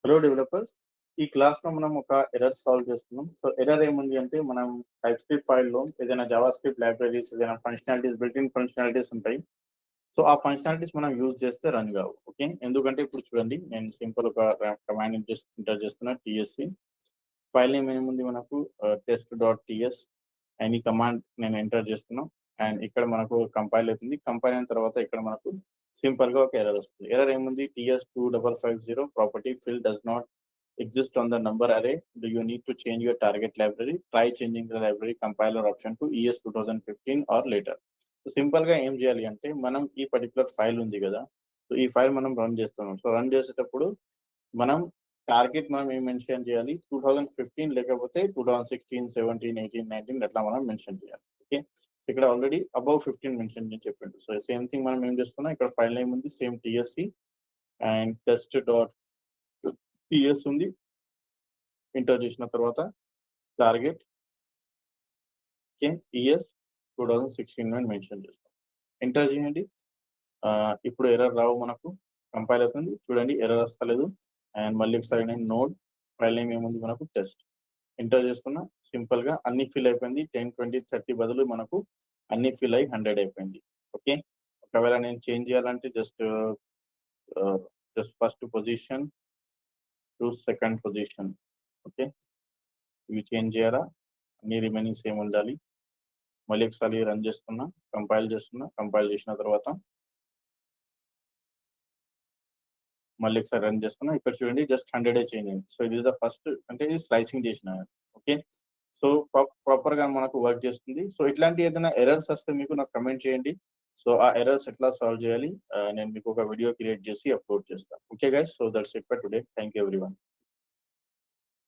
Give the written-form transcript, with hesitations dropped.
Hello developers, ఈ class లో మనం ఒక ఎర్రర్ సాల్వ్ చేస్తున్నాం. సో ఎర్రర్ ఏముంది అంటే మనం టైప్ స్క్రిప్ట్ ఫైల్లో ఏదైనా జావా స్క్రిప్ట్ లైబ్రరీస్ ఏదైనా ఫంక్షనాలిటీస్ బిల్ట్ ఇన్ ఫంక్షనాలిటీస్ ఉంటాయి. సో ఆ ఫంక్షనాలిటీస్ మనం యూజ్ చేస్తే రన్ కావు. ఓకే, ఎందుకంటే ఇప్పుడు చూడండి, నేను సింపుల్ ఒక కమాండ్ ఎంటర్ చేస్తున్నా, టీఎస్సి ఫైల్ నేమ్ ఏముంది మనకు test.ts అండ్ ఈ కమాండ్ నేను ఎంటర్ చేస్తున్నా. అండ్ ఇక్కడ మనకు కంపైల్ అవుతుంది. కంపైల్ అయిన తర్వాత ఇక్కడ మనకు సింపుల్ గా ఒక ఎర్రర్ వస్తుంది. ఎర్రర్ ఏముంది, TS2550 property fill does not exist on the number array. Do you need to change your target library? Try changing the library compiler option to ES 2015 or later. So simple గా ఏం చేయాలి అంటే, మనం ఈ particular file ఉంది కదా, so ఈ file మనం రన్ చేస్తున్నాం. సో రన్ చేసేటప్పుడు మనం టార్గెట్ మనం ఏం మెన్షన్ చేయాలి, 2015 లేకపోతే 2016, 17, 18, 19 అట్లా మనం మెన్షన్ చేయాలి. ఓకే, ఇక్కడ ఆల్రెడీ అబౌవ్ 15 మెన్షన్ చేసి చెప్పిండు. సో సేమ్ థింగ్ మనం ఏం చేస్తున్నాం, ఇక్కడ ఫైల్ నేమ్ ఉంది సేమ్ TSC అండ్ test.ts ఉంది. ఎంటర్ చేసిన తర్వాత టార్గెట్ ES 2016 అని మెన్షన్ చేస్తాం. ఎంటర్ చేయండి. ఇప్పుడు ఎర్రర్ రావు, మనకు కంపైల్ అవుతుంది. చూడండి, ఎర్రర్ వస్తలేదు. అండ్ మళ్ళీ ఒకసారి నేను నోడ్ ఫైల్ నేమ్ ఏముంది మనకు టెస్ట్ ఎంటర్ చేస్తున్నా. సింపుల్ గా అన్ని ఫిల్ అయిపోయింది. 10, 20, 30 బదులు మనకు అన్ని ఫిల్ అయి 100 అయిపోయింది. ఓకే, ఒకవేళ నేను చేంజ్ చేయాలంటే just first position to second position. Okay, ఇవి చేంజ్ చేయాలా, అన్ని రిమైనింగ్ సేమ్ ఉండాలి. మళ్ళీ ఒకసారి రన్ చేస్తున్నా, కంపైల్ చేస్తున్నా. కంపైల్ చేసిన తర్వాత మళ్ళీ ఒకసారి రన్ చేస్తున్నా. ఇక్కడ చూడండి జస్ట్ 100 చేంజ్ అయింది. సో ఇది ద ఫస్ట్, అంటే ఇది స్లైసింగ్ చేసిన. ఓకే, సో ప్రాపర్ గా మనకు వర్క్ చేస్తుంది. సో ఇట్లాంటి ఏదైనా ఎర్రర్స్ వస్తే మీకు నాకు కమెంట్ చేయండి. సో ఆ ఎర్రర్స్ ఎట్లా సాల్వ్ చేయాలి నేను మీకు ఒక వీడియో క్రియేట్ చేసి అప్లోడ్ చేస్తాను. Okay guys, so that's it for today. Thank you everyone.